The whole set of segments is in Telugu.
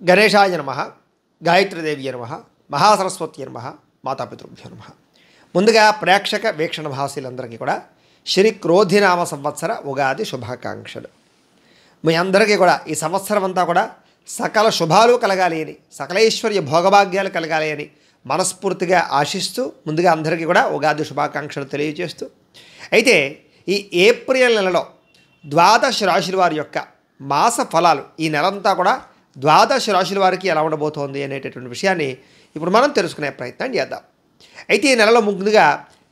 గణేశాయ నమః, గాయత్రీదేవ్యై నమః, మహాసరస్వత్యై నమః, మాతాపితృభ్యో నమః. ముందుగా ప్రేక్షక వీక్షణ భాషలందరికీ కూడా శ్రీ క్రోధినామ సంవత్సర ఉగాది శుభాకాంక్షలు. మీ అందరికీ కూడా ఈ సంవత్సరం అంతా కూడా సకల శుభాలు కలగాలి అని, సకలైశ్వర్య భోగభాగ్యాలు కలగాలి అని మనస్ఫూర్తిగా ఆశిస్తూ ముందుగా అందరికీ కూడా ఉగాది శుభాకాంక్షలు తెలియజేస్తూ, అయితే ఈ ఏప్రిల్ నెలలో ద్వాదశ రాశుల వారి యొక్క మాస ఫలాలు ఈ నెలంతా కూడా ద్వాదశ రాశుల వారికి ఎలా ఉండబోతోంది అనేటటువంటి విషయాన్ని ఇప్పుడు మనం తెలుసుకునే ప్రయత్నం చేద్దాం. అయితే ఈ నెలలో ముందుగా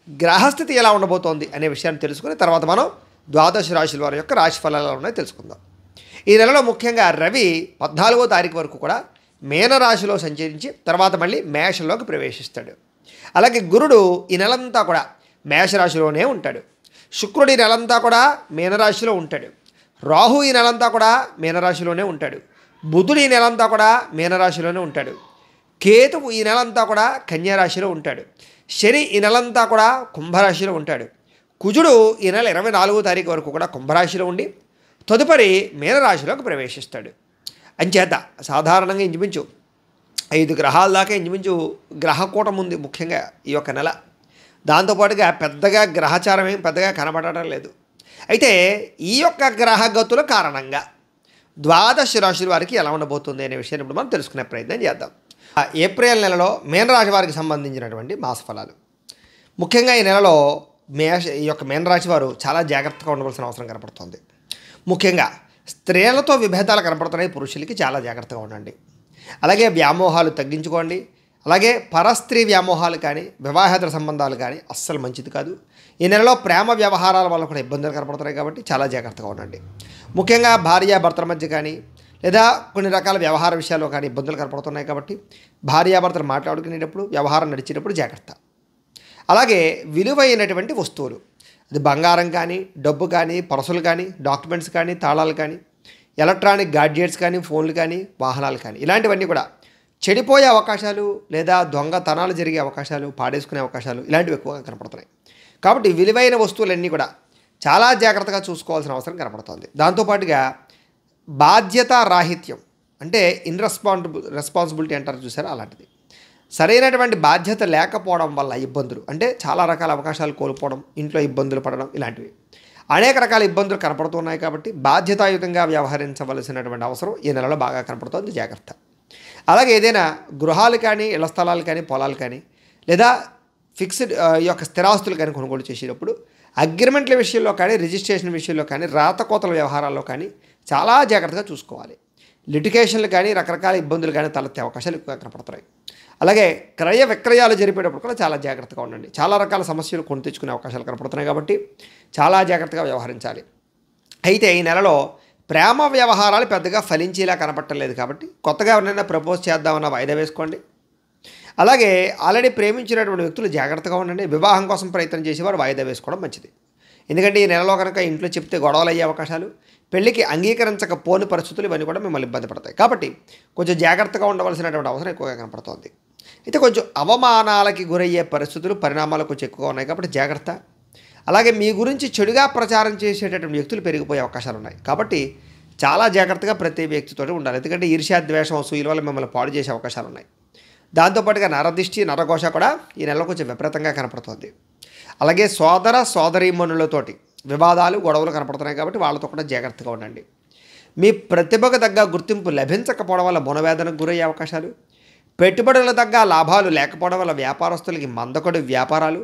గ్రహస్థితి ఎలా ఉండబోతోంది అనే విషయాన్ని తెలుసుకుని తర్వాత మనం ద్వాదశ రాశుల వారి యొక్క రాశి ఫలాలు ఎలా ఉన్నాయో తెలుసుకుందాం. ఈ నెలలో ముఖ్యంగా రవి 14వ తారీఖు వరకు కూడా మీనరాశిలో సంచరించి తర్వాత మళ్ళీ మేషంలోకి ప్రవేశిస్తాడు. అలాగే గురుడు ఈ నెలంతా కూడా మేషరాశిలోనే ఉంటాడు. శుక్రుడు ఈ నెలంతా కూడా మీనరాశిలో ఉంటాడు. రాహు ఈ నెలంతా కూడా మీనరాశిలోనే ఉంటాడు. బుధుడు ఈ నెలంతా కూడా మీనరాశిలోనే ఉంటాడు. కేతువు ఈ నెలంతా కూడా కన్యారాశిలో ఉంటాడు. శని ఈ నెలంతా కూడా కుంభరాశిలో ఉంటాడు. కుజుడు ఈ నెల 24వ తారీఖు వరకు కూడా కుంభరాశిలో ఉండి తదుపరి మీనరాశిలోకి ప్రవేశిస్తాడు. అంచేత సాధారణంగా ఇంచుమించు 5 గ్రహాల దాకా ఇంచుమించు గ్రహకూటం ఉంది ముఖ్యంగా ఈ యొక్క నెల. దాంతోపాటుగా పెద్దగా గ్రహచారం ఏం పెద్దగా కనబడటం లేదు. అయితే ఈ యొక్క గ్రహగతుల కారణంగా ద్వాదశ రాశుల వారికి ఎలా ఉండబోతుంది అనే విషయాన్ని ఇప్పుడు మనం తెలుసుకునే ప్రయత్నం చేద్దాం. ఏప్రిల్ నెలలో మీనరాశి వారికి సంబంధించినటువంటి మాస ఫలాలు. ముఖ్యంగా ఈ నెలలో ఈ యొక్క మీనరాశి వారు చాలా జాగ్రత్తగా ఉండవలసిన అవసరం కనపడుతుంది. ముఖ్యంగా స్త్రీలతో విభేదాలు కనపడుతున్నాయి. పురుషులకి చాలా జాగ్రత్తగా ఉండండి. అలాగే వ్యామోహాలు తగ్గించుకోండి. అలాగే పరస్త్రీ వ్యామోహాలు కానీ వివాహేతర సంబంధాలు కానీ అస్సలు మంచిది కాదు. ఈ నెలలో ప్రేమ వ్యవహారాల వల్ల కూడా ఇబ్బందులు కనపడుతున్నాయి కాబట్టి చాలా జాగ్రత్తగా ఉండండి. ముఖ్యంగా భార్యాభర్తల మధ్య కానీ లేదా కొన్ని రకాల వ్యవహార విషయాల్లో కానీ ఇబ్బందులు కనపడుతున్నాయి కాబట్టి భార్యాభర్తలు మాట్లాడుకునేటప్పుడు వ్యవహారం నడిచేటప్పుడు జాగ్రత్త. అలాగే విలువైనటువంటి వస్తువులు, అది బంగారం కానీ డబ్బు కానీ పర్సులు కానీ డాక్యుమెంట్స్ కానీ తాళాలు కానీ ఎలక్ట్రానిక్ గాడ్జెట్స్ కానీ ఫోన్లు కానీ వాహనాలు కానీ ఇలాంటివన్నీ కూడా చెడిపోయే అవకాశాలు లేదా దొంగతనాలు జరిగే అవకాశాలు పాడేసుకునే అవకాశాలు ఇలాంటివి ఎక్కువగా కనపడుతున్నాయి. కాబట్టి విలువైన వస్తువులన్నీ కూడా చాలా జాగ్రత్తగా చూసుకోవాల్సిన అవసరం కనపడుతుంది. దాంతోపాటుగా బాధ్యత రాహిత్యం అంటే రెస్పాన్సిబిలిటీ అంటారు చూసారా, అలాంటిది. సరైనటువంటి బాధ్యత లేకపోవడం వల్ల ఇబ్బందులు అంటే చాలా రకాల అవకాశాలు కోల్పోవడం, ఇంట్లో ఇబ్బందులు పడడం ఇలాంటివి అనేక రకాల ఇబ్బందులు కనపడుతున్నాయి. కాబట్టి బాధ్యతాయుతంగా వ్యవహరించవలసినటువంటి అవసరం ఈ నెలలో బాగా కనపడుతుంది. జాగ్రత్త. అలాగే ఏదైనా గృహాలు కానీ ఇళ్ల స్థలాలు కానీ పొలాలు కానీ లేదా ఫిక్స్డ్ ఈ యొక్క స్థిరాస్తులు కానీ కొనుగోలు చేసేటప్పుడు అగ్రిమెంట్ల విషయంలో కానీ రిజిస్ట్రేషన్ విషయంలో కానీ రాతకోతల వ్యవహారాల్లో కానీ చాలా జాగ్రత్తగా చూసుకోవాలి. లిటిగేషన్లు కానీ రకరకాల ఇబ్బందులు కానీ తలెత్తే అవకాశాలు ఎక్కువగా కనపడుతున్నాయి. అలాగే క్రయ విక్రయాలు జరిపేటప్పుడు కూడా చాలా జాగ్రత్తగా ఉండండి. చాలా రకాల సమస్యలు కొని తెచ్చుకునే అవకాశాలు కనపడుతున్నాయి కాబట్టి చాలా జాగ్రత్తగా వ్యవహరించాలి. అయితే ఈ నెలలో ప్రేమ వ్యవహారాలు పెద్దగా ఫలించేలా కనపడలేదు కాబట్టి కొత్తగా ఎవరైనా ప్రపోజ్ చేద్దామన్న వాయిదా వేసుకోండి. అలాగే ఆల్రెడీ ప్రేమించినటువంటి వ్యక్తులు జాగ్రత్తగా ఉండండి. వివాహం కోసం ప్రయత్నం చేసేవారు వాయిదా వేసుకోవడం మంచిది. ఎందుకంటే ఈ నెలలో కనుక ఇంట్లో చెప్తే గొడవలు అయ్యే అవకాశాలు, పెళ్లికి అంగీకరించకపోని పరిస్థితులు ఇవన్నీ కూడా మిమ్మల్ని ఇబ్బంది పడతాయి. కాబట్టి కొంచెం జాగ్రత్తగా ఉండవలసినటువంటి అవసరం ఎక్కువగా కనపడుతోంది. అయితే కొంచెం అవమానాలకి గురయ్యే పరిస్థితులు పరిణామాలు కొంచెం ఎక్కువగా ఉన్నాయి కాబట్టి జాగ్రత్త. అలాగే మీ గురించి చెడుగా ప్రచారం చేసేటటువంటి వ్యక్తులు పెరిగిపోయే అవకాశాలు ఉన్నాయి కాబట్టి చాలా జాగ్రత్తగా ప్రతి వ్యక్తితో ఉండాలి. ఎందుకంటే ఈర్ష్యా ద్వేషం అసూయల వల్ల మిమ్మల్ని పాడు చేసే అవకాశాలు ఉన్నాయి. దాంతోపాటుగా నరదిష్టి నరఘోష కూడా ఈ నెలలో కొంచెం విపరీతంగా కనపడుతుంది. అలాగే సోదర సోదరీమణులతోటి వివాదాలు గొడవలు కనపడుతున్నాయి కాబట్టి వాళ్ళతో కూడా జాగ్రత్తగా ఉండండి. మీ ప్రతిభకు తగ్గ గుర్తింపు లభించకపోవడం వల్ల మనోవేదనకు గురయ్యే అవకాశాలు, పెట్టుబడుల తగ్గ లాభాలు లేకపోవడం వల్ల వ్యాపారస్తులకి మందకొడి వ్యాపారాలు,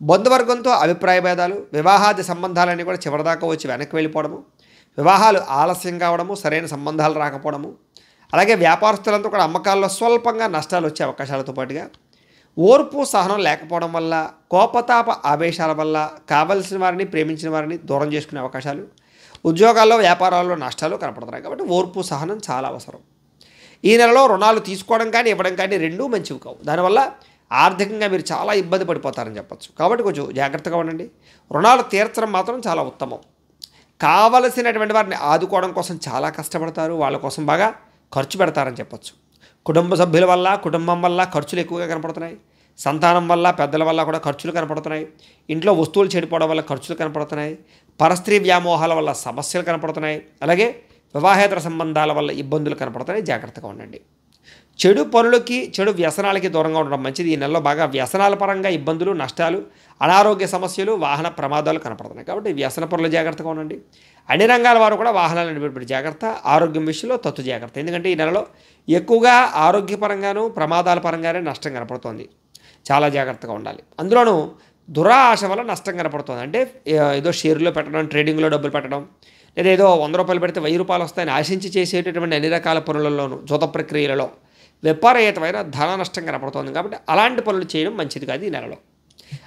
బంధువర్గంతో అభిప్రాయ భేదాలు, వివాహాది సంబంధాలన్నీ కూడా చివరిదాకా వచ్చి వెనక్కి వెళ్ళిపోవడము, వివాహాలు ఆలస్యం కావడము, సరైన సంబంధాలు రాకపోవడము, అలాగే వ్యాపారస్తులంతా కూడా అమ్మకాల్లో స్వల్పంగా నష్టాలు వచ్చే అవకాశాలతో పాటుగా ఓర్పు సహనం లేకపోవడం వల్ల కోపతాప ఆవేశాల వల్ల కావలసిన వారిని ప్రేమించిన వారిని దూరం చేసుకునే అవకాశాలు, ఉద్యోగాల్లో వ్యాపారాల్లో నష్టాలు కనపడుతున్నాయి. కాబట్టి ఓర్పు సహనం చాలా అవసరం. ఈ నెలలో రుణాలు తీసుకోవడం కానీ ఇవ్వడం కానీ రెండూ మంచివి కావు. దానివల్ల ఆర్థికంగా మీరు చాలా ఇబ్బంది పడిపోతారని చెప్పచ్చు. కాబట్టి కొంచెం జాగ్రత్తగా ఉండండి. రుణాలు తీర్చడం మాత్రం చాలా ఉత్తమం. కావలసినటువంటి వారిని ఆదుకోవడం కోసం చాలా కష్టపడతారు, వాళ్ళ కోసం బాగా ఖర్చు పెడతారని చెప్పచ్చు. కుటుంబ సభ్యుల వల్ల కుటుంబం వల్ల ఖర్చులు ఎక్కువగా కనపడుతున్నాయి. సంతానం వల్ల పెద్దల వల్ల కూడా ఖర్చులు కనపడుతున్నాయి. ఇంట్లో వస్తువులు చెడిపోవడం వల్ల ఖర్చులు కనపడుతున్నాయి. పరస్త్రీ వ్యామోహాల వల్ల సమస్యలు కనపడుతున్నాయి. అలాగే వివాహేతర సంబంధాల వల్ల ఇబ్బందులు కనపడతాయి, జాగ్రత్తగా ఉండండి. చెడు పనులకి, చెడు వ్యసనాలకి దూరంగా ఉండడం మంచిది. ఈ నెలలో బాగా వ్యసనాల పరంగా ఇబ్బందులు, నష్టాలు, అనారోగ్య సమస్యలు, వాహన ప్రమాదాలు కనపడుతున్నాయి. కాబట్టి వ్యసన పనులు జాగ్రత్తగా ఉండండి. అన్ని రంగాల వారు కూడా వాహనాలు నడిపేటప్పుడు జాగ్రత్త, ఆరోగ్యం విషయంలో తత్తు జాగ్రత్త. ఎందుకంటే ఈ నెలలో ఎక్కువగా ఆరోగ్యపరంగాను ప్రమాదాల పరంగానే నష్టం కనపడుతోంది. చాలా జాగ్రత్తగా ఉండాలి. అందులోనూ దురాశ వల్ల నష్టం కనపడుతుంది. అంటే ఏదో షేర్లో పెట్టడం, ట్రేడింగ్లో డబ్బులు పెట్టడం, లేదా ఏదో 100 రూపాయలు పెడితే 1000 రూపాయలు వస్తాయని ఆశించి చేసేటటువంటి అన్ని రకాల పనులలోనూ, జూత ప్రక్రియలలో విపరీతమైన ధన నష్టం కనపడుతుంది. కాబట్టి అలాంటి పనులు చేయడం మంచిది కాదు ఈ నెలలో.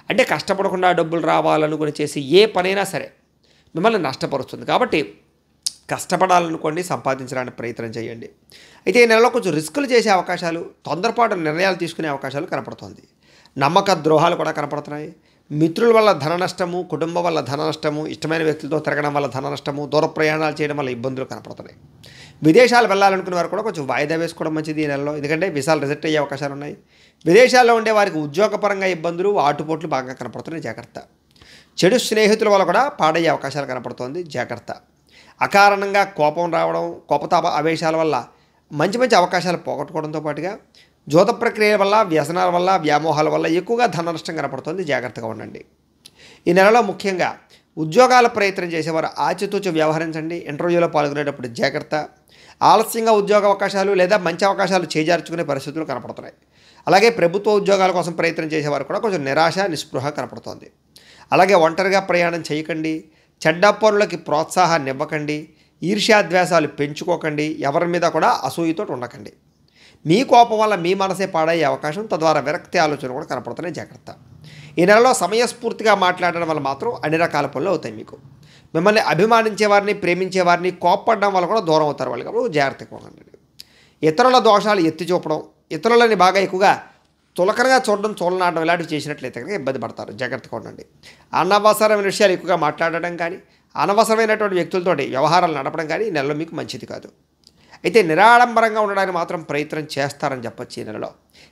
అంటే కష్టపడకుండా డబ్బులు రావాలనుకుని చేసి ఏ పనైనా సరే మిమ్మల్ని నష్టపరుస్తుంది. కాబట్టి కష్టపడాలనుకోండి, సంపాదించడానికి ప్రయత్నం చేయండి. అయితే ఈ నెలలో కొంచెం రిస్కులు చేసే అవకాశాలు, తొందరపాటు నిర్ణయాలు తీసుకునే అవకాశాలు కనపడుతుంది. నమ్మక ద్రోహాలు కూడా కనపడుతున్నాయి. మిత్రుల వల్ల ధన నష్టము, కుటుంబం వల్ల ధన నష్టము, ఇష్టమైన వ్యక్తులతో తిరగడం వల్ల ధన నష్టము, దూర ప్రయాణాలు చేయడం వల్ల ఇబ్బందులు కనపడుతున్నాయి. విదేశాలు వెళ్ళాలనుకునే వారు కూడా కొంచెం వాయిదా వేసుకోవడం మంచిది ఈ నెలలో. ఎందుకంటే వీసాలు రిజెక్ట్ అయ్యే అవకాశాలు ఉన్నాయి. విదేశాల్లో ఉండే వారికి ఉద్యోగపరంగా ఇబ్బందులు, ఆటుపోట్లు బాగా కనపడుతున్నాయి, జాగ్రత్త. చెడు స్నేహితుల వల్ల కూడా పాడయ్యే అవకాశాలు కనపడుతోంది, జాగ్రత్త. అకారణంగా కోపం రావడం, కోపతాప ఆవేశాల వల్ల మంచి మంచి అవకాశాలు పోగొట్టుకోవడంతో పాటుగా జూత ప్రక్రియ వల్ల, వ్యసనాల వల్ల, వ్యామోహాల వల్ల ఎక్కువగా ధన నష్టం కనపడుతుంది, జాగ్రత్తగా ఉండండి. ఈ నెలలో ముఖ్యంగా ఉద్యోగాల ప్రయత్నం చేసేవారు ఆచితూచి వ్యవహరించండి. ఇంటర్వ్యూలో పాల్గొనేటప్పుడు జాగ్రత్త. ఆలస్యంగా ఉద్యోగ అవకాశాలు లేదా మంచి అవకాశాలు చేజార్చుకునే పరిస్థితులు కనపడుతున్నాయి. అలాగే ప్రభుత్వ ఉద్యోగాల కోసం ప్రయత్నం చేసేవారు కూడా కొంచెం నిరాశ, నిస్పృహ కనపడుతోంది. అలాగే ఒంటరిగా ప్రయాణం చేయకండి. చెడ్డ పనులకి ప్రోత్సాహాన్ని ఇవ్వకండి. ఈర్ష్యాద్వేషాలు పెంచుకోకండి. ఎవరి మీద కూడా అసూయతో ఉండకండి. మీ కోపం వల్ల మీ మనసే పాడయ్యే అవకాశం, తద్వారా విరక్తి ఆలోచన కూడా కనపడుతున్నాయి, జాగ్రత్త. ఈ నెలలో సమయస్ఫూర్తిగా మాట్లాడడం వల్ల మాత్రం అన్ని రకాల పనులు అవుతాయి మీకు. మిమ్మల్ని అభిమానించేవారిని, ప్రేమించేవారిని కోప్పడడం వల్ల కూడా దూరం అవుతారు వాళ్ళు. కాబట్టి జాగ్రత్తగా ఉండండి. ఇతరుల దోషాలు ఎత్తి చూపడం, ఇతరులని బాగా ఎక్కువగా తులకనగా చూడడం, చూడనాడడం ఇలాంటివి చేసినట్లయితే కనుక ఇబ్బంది పడతారు, జాగ్రత్తగా ఉండండి. అనవసరమైన విషయాలు ఎక్కువగా మాట్లాడడం కానీ, అనవసరమైనటువంటి వ్యక్తులతోటి వ్యవహారాలు నడపడం కానీ ఈ నెలలో మీకు మంచిది కాదు. అయితే నిరాడంబరంగా ఉండడానికి మాత్రం ప్రయత్నం చేస్తారని చెప్పొచ్చు. ఈ నెలలో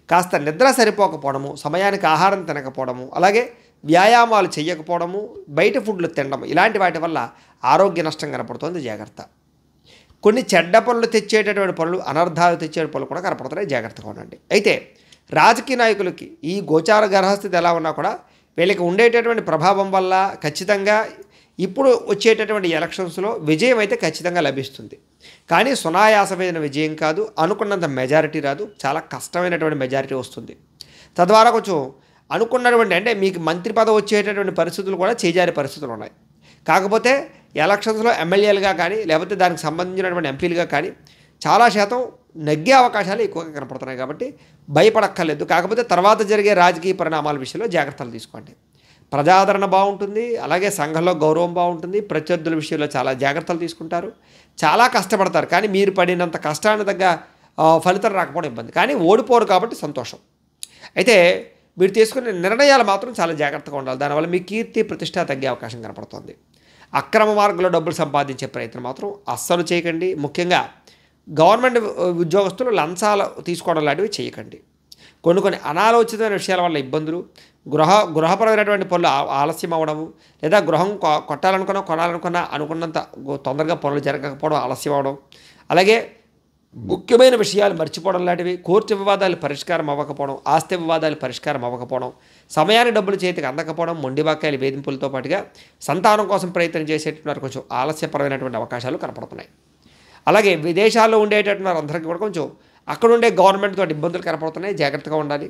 కాస్త నిద్ర సరిపోకపోవడము, సమయానికి ఆహారం తినకపోవడము, అలాగే వ్యాయామాలు చేయకపోవడము, బయట ఫుడ్లు తినడం, ఇలాంటి వాటి వల్ల ఆరోగ్య నష్టం కనపడుతుంది, జాగ్రత్త. కొన్ని చెడ్డ పనులు తెచ్చేటటువంటి పనులు, అనర్థాలు తెచ్చే పనులు కూడా కనపడుతున్నాయి, జాగ్రత్తగా ఉండండి. అయితే రాజకీయ నాయకులకి ఈ గోచార గ్రహస్థితి ఎలా ఉన్నా కూడా వీళ్ళకి ఉండేటటువంటి ప్రభావం వల్ల ఖచ్చితంగా ఇప్పుడు వచ్చేటటువంటి ఎలక్షన్స్లో విజయం అయితే ఖచ్చితంగా లభిస్తుంది. కానీ సునాయాసమైన విజయం కాదు, అనుకున్నంత మెజారిటీ రాదు, చాలా కష్టమైనటువంటి మెజారిటీ వస్తుంది. తద్వారా కొంచెం అనుకున్నటువంటి, అంటే మీకు మంత్రి పదవి వచ్చేటటువంటి పరిస్థితులు కూడా చేజారే పరిస్థితులు ఉన్నాయి. కాకపోతే ఎలక్షన్స్లో ఎమ్మెల్యేలుగా కానీ, లేకపోతే దానికి సంబంధించినటువంటి ఎంపీలుగా కానీ చాలా శాతం నెగ్గే అవకాశాలు ఎక్కువగా కనపడుతున్నాయి. కాబట్టి భయపడక్కర్లేదు. కాకపోతే తర్వాత జరిగే రాజకీయ పరిణామాల విషయంలో జాగ్రత్తలు తీసుకోండి. ప్రజాదరణ బాగుంటుంది, అలాగే సంఘంలో గౌరవం బాగుంటుంది. ప్రత్యర్థుల విషయంలో చాలా జాగ్రత్తలు తీసుకుంటారు, చాలా కష్టపడతారు. కానీ మీరు పడినంత కష్టాన్ని తగ్గ ఫలితం రాకపోవడం ఇబ్బంది. కానీ ఓడిపోరు కాబట్టి సంతోషం. అయితే మీరు తీసుకునే నిర్ణయాలు మాత్రం చాలా జాగ్రత్తగా ఉండాలి. దానివల్ల మీ కీర్తి, ప్రతిష్ట తగ్గే అవకాశం కనపడుతుంది. అక్రమ మార్గంలో డబ్బులు సంపాదించే ప్రయత్నం మాత్రం అస్సలు చేయకండి. ముఖ్యంగా గవర్నమెంట్ ఉద్యోగస్తులు లంచాలు తీసుకోవడం లాంటివి చేయకండి. కొన్ని అనాలోచితమైన విషయాల వల్ల ఇబ్బందులు, గృహపరమైనటువంటి పనులు ఆలస్యం అవ్వడము, లేదా గృహం కొనాలనుకున్నా అనుకున్నంత తొందరగా పనులు జరగకపోవడం, ఆలస్యం అవ్వడం, అలాగే ముఖ్యమైన విషయాలు మర్చిపోవడం లాంటివి, కోర్టు వివాదాలు పరిష్కారం అవ్వకపోవడం, ఆస్తి వివాదాలు పరిష్కారం అవ్వకపోవడం, సమయానికి డబ్బులు చేతికి అందకపోవడం, మొండిబాకాయల వేధింపులతో పాటుగా సంతానం కోసం ప్రయత్నం చేసేటటువంటి కొంచెం ఆలస్యపరమైనటువంటి అవకాశాలు కనపడుతున్నాయి. అలాగే విదేశాల్లో ఉండేటటువంటి వారందరికీ కూడా కొంచెం అక్కడ ఉండే గవర్నమెంట్ తోటి ఇబ్బందులు కనపడుతున్నాయి, జాగ్రత్తగా ఉండాలి.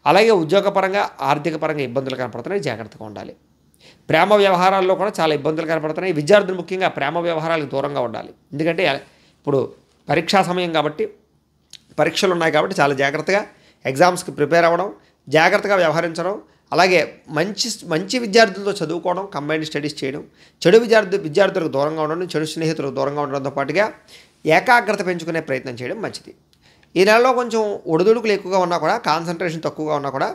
అలాగే ఉద్యోగపరంగా, ఆర్థిక పరంగా ఇబ్బందులు కనపడుతున్నాయి, జాగ్రత్తగా ఉండాలి. ప్రేమ వ్యవహారాల్లో కూడా చాలా ఇబ్బందులు కనపడుతున్నాయి. విద్యార్థులు ముఖ్యంగా ప్రేమ వ్యవహారాలకు దూరంగా ఉండాలి. ఎందుకంటే ఇప్పుడు పరీక్షా సమయం కాబట్టి, పరీక్షలు ఉన్నాయి కాబట్టి చాలా జాగ్రత్తగా ఎగ్జామ్స్కి ప్రిపేర్ అవ్వడం, జాగ్రత్తగా వ్యవహరించడం, అలాగే మంచి విద్యార్థులతో చదువుకోవడం, కంబైన్డ్ స్టడీస్ చేయడం, చెడు విద్యార్థులకు దూరంగా ఉండడం, చెడు స్నేహితులకు దూరంగా ఉండడంతో పాటుగా ఏకాగ్రత పెంచుకునే ప్రయత్నం చేయడం మంచిది. ఈ నెలలో కొంచెం ఒడిదుడుకులు ఎక్కువగా ఉన్నా కూడా, కాన్సన్ట్రేషన్ తక్కువగా ఉన్నా కూడా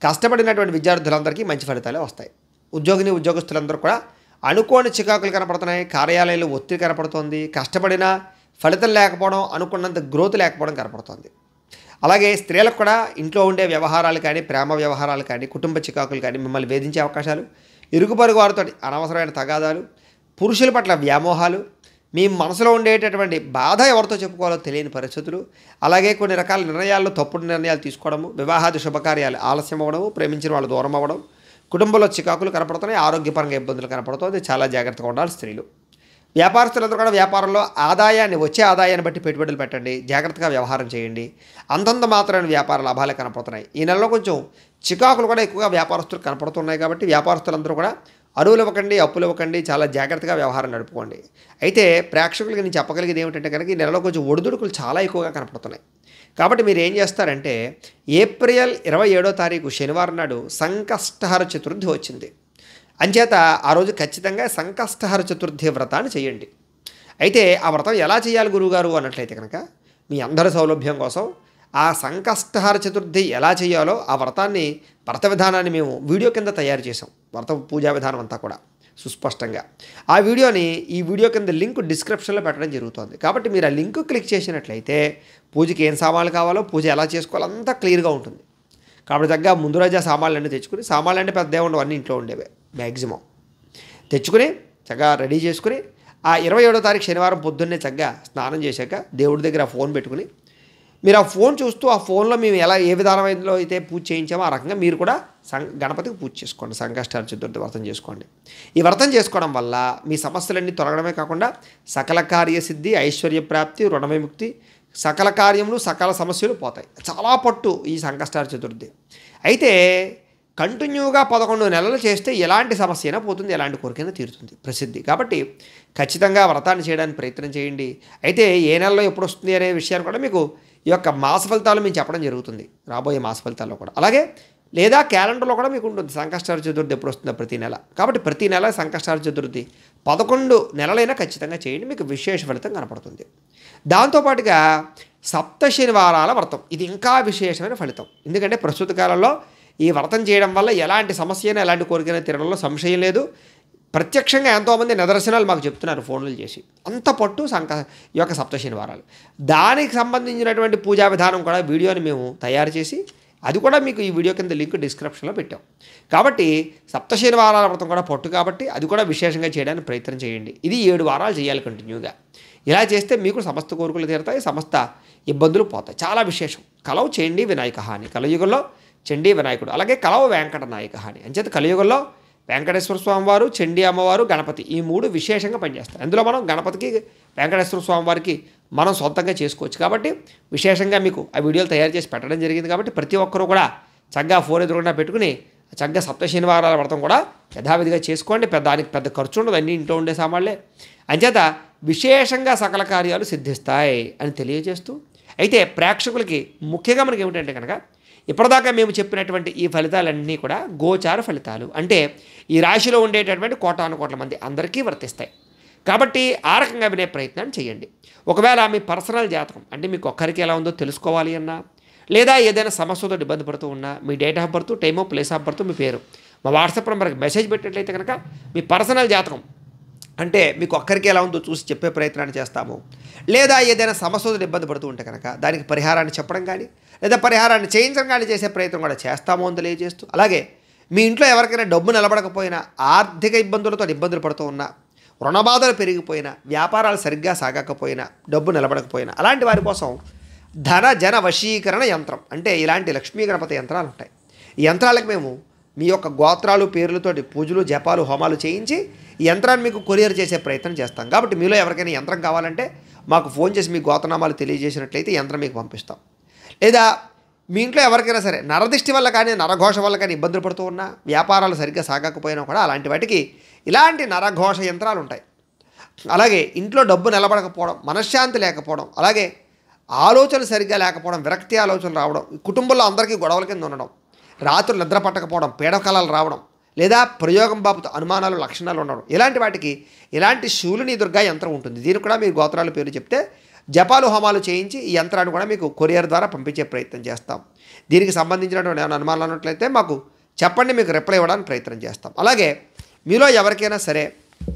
కష్టపడినటువంటి విద్యార్థులందరికీ మంచి ఫలితాలే వస్తాయి. ఉద్యోగస్తులందరూ కూడా అనుకోని చికాకులు కనపడుతున్నాయి, కార్యాలయంలో ఒత్తిడి కనపడుతోంది, కష్టపడినా ఫలితం లేకపోవడం, అనుకున్నంత గ్రోత్ లేకపోవడం కనపడుతోంది. అలాగే స్త్రీలకు కూడా ఇంట్లో ఉండే వ్యవహారాలు కానీ, ప్రేమ వ్యవహారాలు కానీ, కుటుంబ చికాకులు కానీ మిమ్మల్ని వేధించే అవకాశాలు, ఇరుగు పొరుగు వారితో అనవసరమైన తగాదాలు, పురుషుల పట్ల వ్యామోహాలు, మీ మనసులో ఉండేటటువంటి బాధ ఎవరితో చెప్పుకోవాలో తెలియని పరిస్థితులు, అలాగే కొన్ని రకాల నిర్ణయాల్లో తప్పుడు నిర్ణయాలు తీసుకోవడము, వివాహాది శుభకార్యాలు ఆలస్యం అవ్వడము, ప్రేమించిన వాళ్ళు దూరం అవ్వడం, కుటుంబంలో చికాకులు కనపడుతున్నాయి, ఆరోగ్యపరంగా ఇబ్బందులు కనపడుతుంది. చాలా జాగ్రత్తగా ఉండాలి స్త్రీలు. వ్యాపారస్తులందరూ కూడా వ్యాపారంలో వచ్చే ఆదాయాన్ని బట్టి పెట్టుబడులు పెట్టండి, జాగ్రత్తగా వ్యవహారం చేయండి. అంతంత మాత్రమే వ్యాపార లాభాలే కనపడుతున్నాయి. ఈ నెలలో కొంచెం చికాకులు కూడా ఎక్కువగా వ్యాపారస్తులు కనపడుతున్నాయి కాబట్టి వ్యాపారస్తులందరూ కూడా అరువులు ఇవ్వకండి, అప్పులు ఇవ్వకండి, చాలా జాగ్రత్తగా వ్యవహారం నడుపుకోండి. అయితే ప్రేక్షకులకి నేను చెప్పగలిగేది ఏమిటంటే కనుక ఈ నెలలో కొంచెం ఒడిదుడుకులు చాలా ఎక్కువగా కనపడుతున్నాయి. కాబట్టి మీరు ఏం చేస్తారంటే ఏప్రిల్ 27వ తారీఖు శనివారం నాడు సంకష్టహర చతుర్థి వచ్చింది. అంచేత ఆ రోజు ఖచ్చితంగా సంకష్టహర చతుర్థి వ్రతాన్ని చేయండి. అయితే ఆ వ్రతం ఎలా చేయాలి గురువుగారు అన్నట్లయితే కనుక మీ అందరి సౌలభ్యం కోసం ఆ సంకష్టహర చతుర్థి ఎలా చేయాలో ఆ వ్రత విధానాన్ని మేము వీడియో కింద తయారు చేసాం. వ్రత పూజా విధానం అంతా కూడా సుస్పష్టంగా ఆ ఈ వీడియో కింద లింక్ డిస్క్రిప్షన్లో పెట్టడం జరుగుతుంది. కాబట్టి మీరు ఆ లింక్ క్లిక్ చేసినట్లయితే పూజకి ఏం సామాన్లు కావాలో, పూజ ఎలా చేసుకోవాలో అంతా క్లియర్గా ఉంటుంది. కాబట్టి తగ్గ ముందు రోజు ఆ సామాన్లన్నీ తెచ్చుకుని, సామాన్లు అంటే పెద్ద ఉండవు, అన్నీ ఇంట్లో ఉండేవే మ్యాక్సిమం తెచ్చుకుని చక్కగా రెడీ చేసుకుని ఆ 27వ తారీఖు శనివారం పొద్దున్నే చక్కగా స్నానం చేశాక దేవుడి దగ్గర ఆ ఫోన్ పెట్టుకుని మీరు ఆ ఫోన్ చూస్తూ ఆ ఫోన్లో మేము ఏ విధానంలో అయితే పూజ చేయించామో ఆ రకంగా మీరు కూడా గణపతికి పూజ చేసుకోండి. సంకష్టహర చతుర్థి వ్రతం చేసుకోండి. ఈ వ్రతం చేసుకోవడం వల్ల మీ సమస్యలన్నీ తొలగడమే కాకుండా సకల కార్యసిద్ధి, ఐశ్వర్య ప్రాప్తి, రుణ విముక్తి, సకల కార్యములు, సకల సమస్యలు పోతాయి. చాలా పట్టు ఈ సంకష్టహర చతుర్థి. అయితే కంటిన్యూగా 11 నెలలు చేస్తే ఎలాంటి సమస్య అయినా పోతుంది, ఎలాంటి కోరికైనా తీరుతుంది, ప్రసిద్ధి. కాబట్టి ఖచ్చితంగా వ్రతాన్ని చేయడానికి ప్రయత్నం చేయండి. అయితే ఏ నెలలో ఎప్పుడు వస్తుంది అనే విషయాన్ని కూడా మీకు ఈ యొక్క మాస ఫలితాలు మేము చెప్పడం జరుగుతుంది రాబోయే మాస ఫలితాల్లో కూడా. అలాగే లేదా క్యాలెండర్లో కూడా మీకు ఉంటుంది సంకష్టహర చతుర్థి ఎప్పుడు వస్తుందో ప్రతి నెల. కాబట్టి ప్రతి నెల సంకష్టహర చతుర్థి 11 నెలలైనా ఖచ్చితంగా చేయండి, మీకు విశేష ఫలితం కనపడుతుంది. దాంతోపాటుగా సప్త శనివారాల వ్రతం, ఇది ఇంకా విశేషమైన ఫలితం. ఎందుకంటే ప్రస్తుత కాలంలో ఈ వ్రతం చేయడం వల్ల ఎలాంటి సమస్య అయినా ఎలాంటి కోరికైనా తీరడంలో సంశయం లేదు. ప్రత్యక్షంగా ఎంతోమంది నిదర్శనాలు మాకు చెప్తున్నారు ఫోన్లు చేసి. అంత పట్టు ఈ యొక్క సప్త శనివారాలు. దానికి సంబంధించినటువంటి పూజా విధానం కూడా వీడియోని మేము తయారు చేసి అది కూడా మీకు ఈ వీడియో కింద లింక్ డిస్క్రిప్షన్లో పెట్టాం. కాబట్టి సప్త శనివారాల వ్రతం కూడా పట్టు కాబట్టి అది కూడా విశేషంగా చేయడానికి ప్రయత్నం చేయండి. ఇది 7 వారాలు చేయాలి కంటిన్యూగా. ఇలా చేస్తే మీకు సమస్త కోరికలు తీరుతాయి, సమస్త ఇబ్బందులు పోతాయి. చాలా విశేషం. కలవు చండీ వినాయక అని, కలియుగంలో చండీ వినాయకుడు, అలాగే కలవ వెంకట నాయక అని. అంచేత కలియుగంలో వెంకటేశ్వర స్వామివారు, చండీ అమ్మవారు, గణపతి ఈ 3 విశేషంగా పనిచేస్తాయి. అందులో మనం గణపతికి, వెంకటేశ్వర స్వామివారికి మనం సొంతంగా చేసుకోవచ్చు. కాబట్టి విశేషంగా మీకు ఆ వీడియోలు తయారు చేసి పెట్టడం జరిగింది. కాబట్టి ప్రతి ఒక్కరూ కూడా చక్కగా ఫోన్ ఎదురుకుండా పెట్టుకుని చక్కగా సప్త శనివారాల వ్రతం కూడా యథావిధిగా చేసుకోండి. దానికి పెద్ద ఖర్చు ఉండదు, అన్నీ ఇంట్లో ఉండే సామాన్లే. అంచేత విశేషంగా సకల కార్యాలు సిద్ధిస్తాయి అని తెలియజేస్తూ, అయితే ప్రేక్షకులకి ముఖ్యంగా మనకి ఏమిటంటే కనుక ఇప్పటిదాకా మేము చెప్పినటువంటి ఈ ఫలితాలన్నీ కూడా గోచార ఫలితాలు, అంటే ఈ రాశిలో ఉండేటటువంటి కోటాను కోట్ల మంది అందరికీ వర్తిస్తాయి. కాబట్టి ఆ రకంగా వినే ప్రయత్నం చేయండి. ఒకవేళ మీ పర్సనల్ జాతకం అంటే మీకు ఒక్కరికి ఎలా ఉందో తెలుసుకోవాలి అన్నా, లేదా ఏదైనా సమస్యతో ఇబ్బంది పడుతూ ఉన్నా మీ date of birth, time of place of birth, మీ పేరు మా వాట్సాప్ నెంబర్కి మెసేజ్ పెట్టినట్లయితే కనుక మీ పర్సనల్ జాతకం అంటే మీకు ఒక్కరికి ఎలా ఉందో చూసి చెప్పే ప్రయత్నాన్ని చేస్తాము. లేదా ఏదైనా సమస్యతో ఇబ్బంది పడుతూ ఉంటే కనుక దానికి పరిహారాన్ని చెప్పడం కానీ లేదా పరిహారాన్ని చేయించడం కానీ చేసే ప్రయత్నం కూడా చేస్తాము అని తెలియజేస్తూ, అలాగే మీ ఇంట్లో ఎవరికైనా డబ్బు నిలబడకపోయినా, ఆర్థిక ఇబ్బందులతో ఇబ్బందులు పడుతూ ఉన్నా, రుణబాధలు పెరిగిపోయినా, వ్యాపారాలు సరిగ్గా సాగకపోయినా, డబ్బు నిలబడకపోయినా అలాంటి వారి కోసం ధన జన వశీకరణ యంత్రం అంటే ఇలాంటి లక్ష్మీ గణపతి యంత్రాలు ఉంటాయి. ఈ యంత్రాలకు మేము మీ యొక్క గోత్రాలు, పేర్లతోటి పూజలు, జపాలు, హోమాలు చేయించి ఈ యంత్రాన్ని మీకు కొరియర్ చేసే ప్రయత్నం చేస్తాం. కాబట్టి మీలో ఎవరికైనా యంత్రం కావాలంటే మాకు ఫోన్ చేసి మీ గోత్రనామాలు తెలియజేసినట్లయితే యంత్రం మీకు పంపిస్తాం. లేదా మీ ఇంట్లో ఎవరికైనా సరే నరదిష్టి వల్ల కానీ, నరఘోష వల్ల కానీ ఇబ్బందులు పడుతూ ఉన్నా, వ్యాపారాలు సరిగ్గా సాగకపోయినా కూడా అలాంటి వాటికి ఇలాంటి నరఘోష యంత్రాలు ఉంటాయి. అలాగే ఇంట్లో డబ్బు నిలబడకపోవడం, మనశ్శాంతి లేకపోవడం, అలాగే ఆలోచనలు సరిగ్గా లేకపోవడం, విరక్తి ఆలోచనలు రావడం, కుటుంబంలో అందరికీ గొడవల కింద ఉండడం, రాత్రులు నిద్ర పట్టకపోవడం, పీడకలాలు రావడం, లేదా ప్రయోగం బాబుతో అనుమానాలు, లక్షణాలు ఉండడం, ఇలాంటి వాటికి ఇలాంటి శూలిని దుర్గా యంత్రం ఉంటుంది. దీనికి కూడా మీరు గోత్రాల పేరు చెప్తే జపాలు, హోమాలు చేయించి ఈ యంత్రాన్ని కూడా మీకు కొరియర్ ద్వారా పంపించే ప్రయత్నం చేస్తాం. దీనికి సంబంధించినటువంటి ఏమైనా అనుమానాలు ఉన్నట్లయితే మాకు చెప్పండి, మీకు రిప్లై ఇవ్వడానికి ప్రయత్నం చేస్తాం. అలాగే మీలో ఎవరికైనా సరే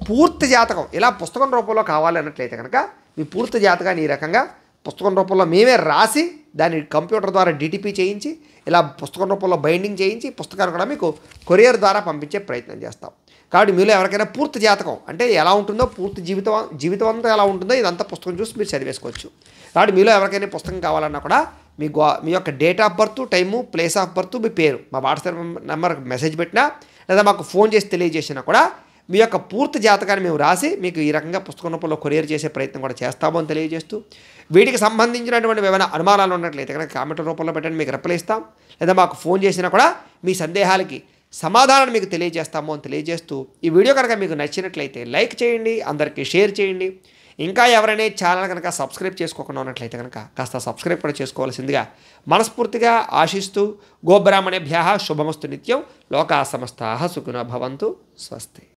పూర్తి జాతకం ఇలా పుస్తకం రూపంలో కావాలి అన్నట్లయితే కనుక మీ పూర్తి జాతకాన్ని ఈ రకంగా పుస్తకం రూపంలో మేమే రాసి దాన్ని కంప్యూటర్ ద్వారా డిటిపి చేయించి ఇలా పుస్తకం రూపంలో బైండింగ్ చేయించి పుస్తకాన్ని కూడా మీకు కొరియర్ ద్వారా పంపించే ప్రయత్నం చేస్తాం. కాబట్టి మీలో ఎవరికైనా పూర్తి జాతకం అంటే ఎలా ఉంటుందో, పూర్తి జీవితం అంతా ఎలా ఉంటుందో ఇదంతా పుస్తకం చూసి మీరు చదివేసుకోవచ్చు. కాబట్టి మీలో ఎవరికైనా పుస్తకం కావాలన్నా కూడా మీ యొక్క date of birth, time, place of birth, మీ పేరు మా వాట్సాప్ నెంబర్కి మెసేజ్ పెట్టినా లేదా మాకు ఫోన్ చేసి తెలియజేసినా కూడా మీ యొక్క పూర్తి జాతకాన్ని మేము రాసి మీకు ఈ రకంగా పుస్తకం రూపంలో కొరియర్ చేసే ప్రయత్నం కూడా చేస్తామని తెలియజేస్తూ, వీటికి సంబంధించినటువంటి ఏమైనా అనుమానాలు ఉన్నట్లయితే కనుక కామెంట్ రూపంలో పెట్టండి, మీకు రిప్లై ఇస్తాం. లేదా మాకు ఫోన్ చేసినా కూడా మీ సందేహాలకి సమాధానం మీకు తెలియజేస్తాము అని తెలియజేస్తూ, ఈ వీడియో కనుక మీకు నచ్చినట్లయితే లైక్ చేయండి, అందరికీ షేర్ చేయండి. ఇంకా ఎవరైనా ఛానల్ కనుక సబ్స్క్రైబ్ చేసుకోకుండా ఉన్నట్లయితే కనుక కాస్త సబ్స్క్రైబ్ కూడా చేసుకోవాల్సిందిగా మనస్ఫూర్తిగా ఆశిస్తూ, గోబ్రాహ్మణేభ్యః శుభమస్తు నిత్యం, లోకా సమస్తాః సుఖినో భవంతు. స్వస్తి.